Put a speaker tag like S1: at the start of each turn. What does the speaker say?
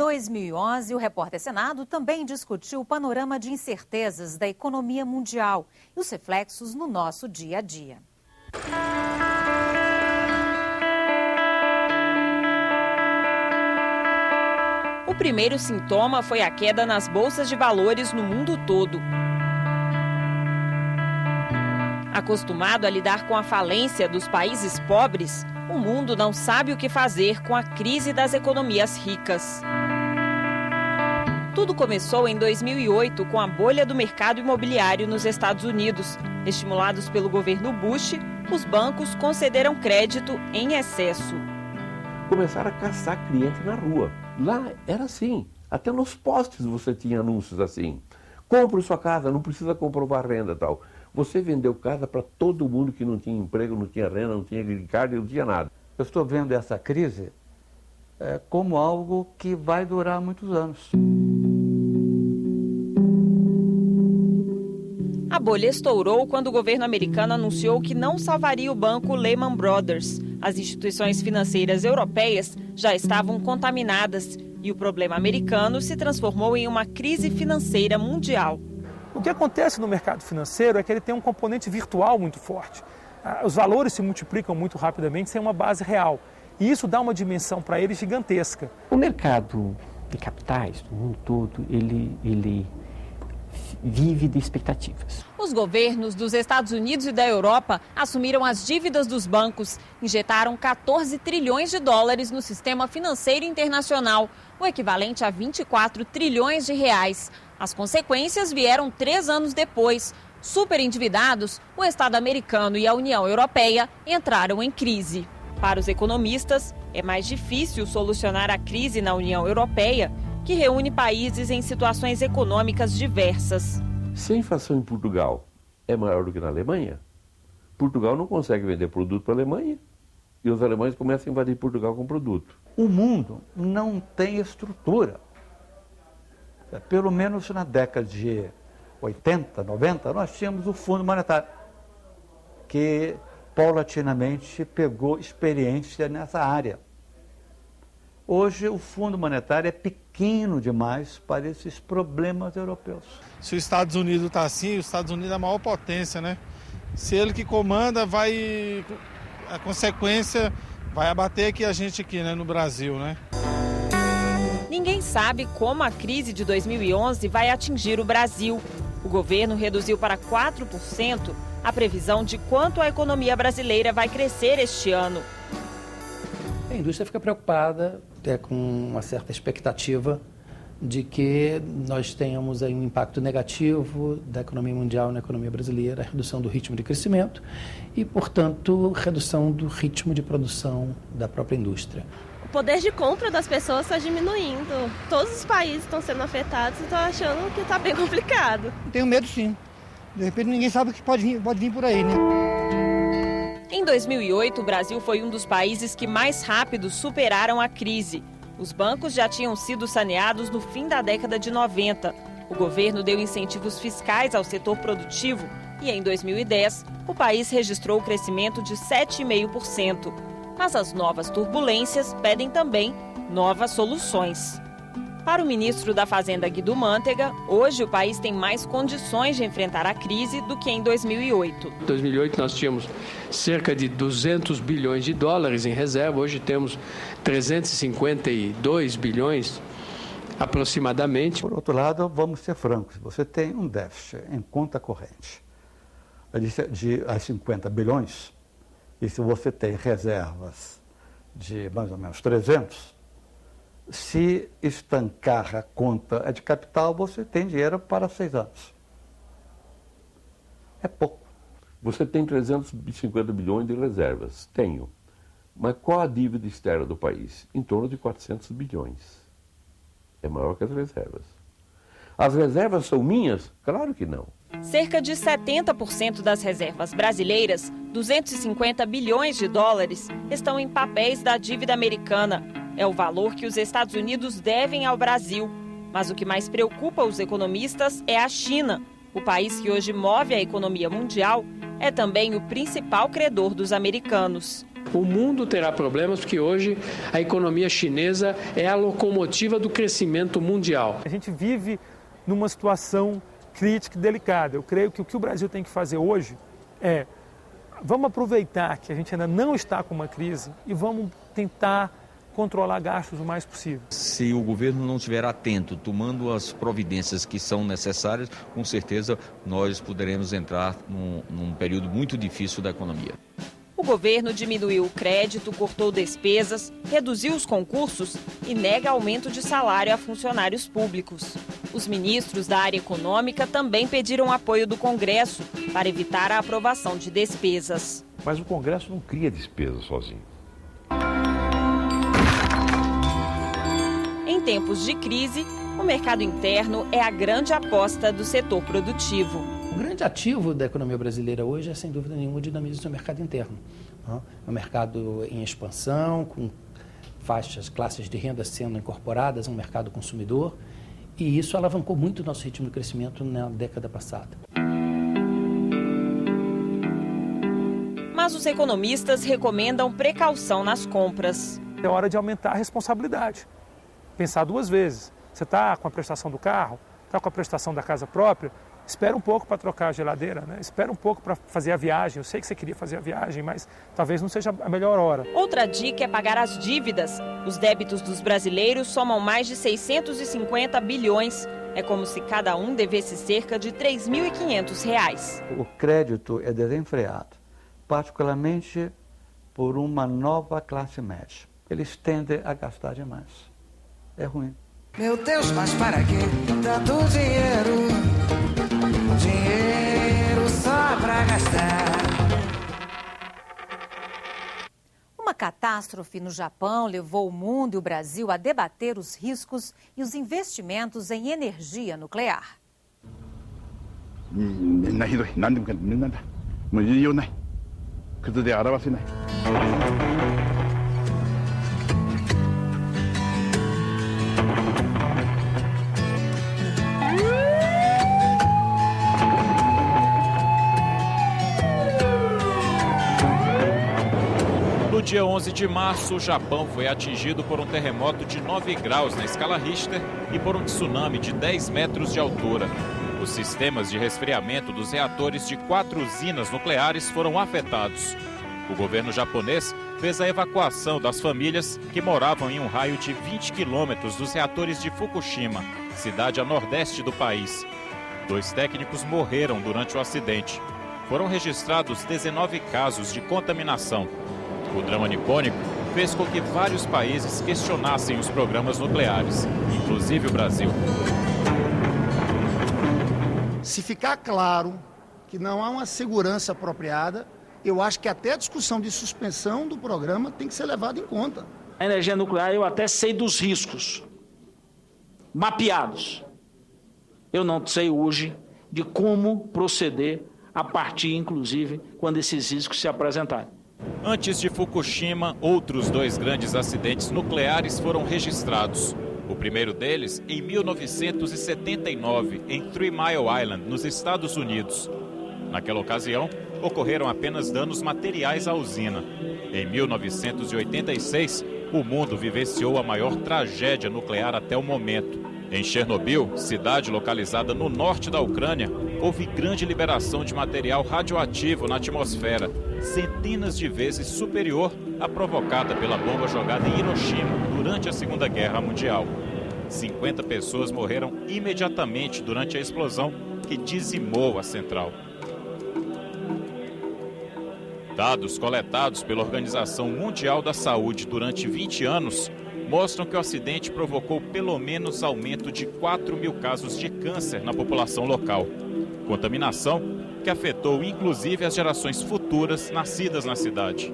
S1: 2011, o Repórter Senado também discutiu o panorama de incertezas da economia mundial e os reflexos no nosso dia a dia.
S2: O primeiro sintoma foi a queda nas bolsas de valores no mundo todo. Acostumado a lidar com a falência dos países pobres, o mundo não sabe o que fazer com a crise das economias ricas. Tudo começou em 2008 com a bolha do mercado imobiliário nos Estados Unidos. Estimulados pelo governo Bush, os bancos concederam crédito em excesso.
S3: Começaram a caçar cliente na rua. Lá era assim, até nos postes você tinha anúncios assim. Compre sua casa, não precisa comprovar renda e tal. Você vendeu casa para todo mundo que não tinha emprego, não tinha renda, não tinha green card, não tinha nada.
S4: Eu estou vendo essa crise como algo que vai durar muitos anos.
S2: A bolha estourou quando o governo americano anunciou que não salvaria o banco Lehman Brothers. As instituições financeiras europeias já estavam contaminadas e o problema americano se transformou em uma crise financeira mundial.
S5: O que acontece no mercado financeiro é que ele tem um componente virtual muito forte. Os valores se multiplicam muito rapidamente sem uma base real. E isso dá uma dimensão para ele gigantesca.
S6: O mercado de capitais do mundo todo, ele vive de expectativas.
S2: Os governos dos Estados Unidos e da Europa assumiram as dívidas dos bancos, injetaram 14 trilhões de dólares no sistema financeiro internacional, o equivalente a 24 trilhões de reais. As consequências vieram 3 anos depois. Super endividados, o Estado americano e a União Europeia entraram em crise. Para os economistas, é mais difícil solucionar a crise na União Europeia, que reúne países em situações econômicas diversas.
S3: Se a inflação em Portugal é maior do que na Alemanha, Portugal não consegue vender produto para a Alemanha e os alemães começam a invadir Portugal com produto.
S4: O mundo não tem estrutura. Pelo menos na década de 80, 90, nós tínhamos o Fundo Monetário, que paulatinamente pegou experiência nessa área. Hoje o Fundo Monetário é pequeno demais para esses problemas europeus.
S7: Se os Estados Unidos está assim, os Estados Unidos é a maior potência, né? Se ele que comanda, a consequência vai abater aqui a gente aqui, né, no Brasil, né?
S2: Ninguém sabe como a crise de 2011 vai atingir o Brasil. O governo reduziu para 4% a previsão de quanto a economia brasileira vai crescer este ano.
S8: A indústria fica preocupada, com uma certa expectativa de que nós tenhamos aí um impacto negativo da economia mundial na economia brasileira, a redução do ritmo de crescimento e, portanto, redução do ritmo de produção da própria indústria.
S9: O poder de compra das pessoas está diminuindo. Todos os países estão sendo afetados e estão achando que está bem complicado.
S10: Tenho medo, sim. De repente ninguém sabe o que pode vir por aí, né?
S2: Em 2008, o Brasil foi um dos países que mais rápido superaram a crise. Os bancos já tinham sido saneados no fim da década de 90. O governo deu incentivos fiscais ao setor produtivo e, em 2010, o país registrou o crescimento de 7,5%. Mas as novas turbulências pedem também novas soluções. Para o ministro da Fazenda, Guido Mantega, hoje o país tem mais condições de enfrentar a crise do que em 2008.
S11: Em 2008 nós tínhamos cerca de 200 bilhões de dólares em reserva, hoje temos 352 bilhões aproximadamente.
S4: Por outro lado, vamos ser francos, você tem um déficit em conta corrente de 50 bilhões, e se você tem reservas de mais ou menos 300, se estancar a conta de capital, você tem dinheiro para 6 anos. É pouco.
S3: Você tem 350 bilhões de reservas. Tenho. Mas qual a dívida externa do país? Em torno de 400 bilhões. É maior que as reservas. As reservas são minhas? Claro que não.
S2: Cerca de 70% das reservas brasileiras, 250 bilhões de dólares, estão em papéis da dívida americana. É o valor que os Estados Unidos devem ao Brasil. Mas o que mais preocupa os economistas é a China. O país que hoje move a economia mundial é também o principal credor dos americanos.
S11: O mundo terá problemas porque hoje a economia chinesa é a locomotiva do crescimento mundial.
S5: A gente vive numa situação crítica e delicada. Eu creio que o Brasil tem que fazer hoje é, vamos aproveitar que a gente ainda não está com uma crise e vamos tentar controlar gastos o mais possível.
S12: Se o governo não estiver atento, tomando as providências que são necessárias, com certeza nós poderemos entrar num período muito difícil da economia.
S2: O governo diminuiu o crédito, cortou despesas, reduziu os concursos e nega aumento de salário a funcionários públicos. Os ministros da área econômica também pediram apoio do Congresso para evitar a aprovação de despesas.
S3: Mas o Congresso não cria despesa sozinho.
S2: Em tempos de crise, o mercado interno é a grande aposta do setor produtivo.
S8: O grande ativo da economia brasileira hoje é, sem dúvida nenhuma, o dinamismo do mercado interno. É um mercado em expansão, com classes de renda sendo incorporadas a um mercado consumidor, e isso alavancou muito o nosso ritmo de crescimento na década passada.
S2: Mas os economistas recomendam precaução nas compras.
S5: É hora de aumentar a responsabilidade. Pensar duas vezes. Você está com a prestação do carro, está com a prestação da casa própria, espera um pouco para trocar a geladeira, né? Espera um pouco para fazer a viagem. Eu sei que você queria fazer a viagem, mas talvez não seja a melhor hora.
S2: Outra dica é pagar as dívidas. Os débitos dos brasileiros somam mais de 650 bilhões. É como se cada um devesse cerca de R$ 3.500.
S4: O crédito é desenfreado, particularmente por uma nova classe média. Eles tendem a gastar demais. É ruim.
S13: Meu Deus, mas para que tanto dinheiro? Dinheiro só pra gastar.
S1: Uma catástrofe no Japão levou o mundo e o Brasil a debater os riscos e os investimentos em energia nuclear.
S14: No dia 11 de março, o Japão foi atingido por um terremoto de 9 graus na escala Richter e por um tsunami de 10 metros de altura. Os sistemas de resfriamento dos reatores de 4 usinas nucleares foram afetados. O governo japonês fez a evacuação das famílias que moravam em um raio de 20 quilômetros dos reatores de Fukushima, cidade a nordeste do país. 2 técnicos morreram durante o acidente. Foram registrados 19 casos de contaminação. O drama nipônico fez com que vários países questionassem os programas nucleares, inclusive o Brasil.
S15: Se ficar claro que não há uma segurança apropriada, eu acho que até a discussão de suspensão do programa tem que ser levada em conta.
S16: A energia nuclear, eu até sei dos riscos mapeados. Eu não sei hoje de como proceder a partir, inclusive, quando esses riscos se apresentarem.
S14: Antes de Fukushima, outros 2 grandes acidentes nucleares foram registrados. O primeiro deles em 1979, em 3 Mile Island, nos Estados Unidos. Naquela ocasião, ocorreram apenas danos materiais à usina. Em 1986, o mundo vivenciou a maior tragédia nuclear até o momento. Em Chernobyl, cidade localizada no norte da Ucrânia, houve grande liberação de material radioativo na atmosfera, centenas de vezes superior à provocada pela bomba jogada em Hiroshima durante a Segunda Guerra Mundial. 50 pessoas morreram imediatamente durante a explosão que dizimou a central. Dados coletados pela Organização Mundial da Saúde durante 20 anos mostram que o acidente provocou pelo menos aumento de 4 mil casos de câncer na população local. Contaminação que afetou inclusive as gerações futuras nascidas na cidade.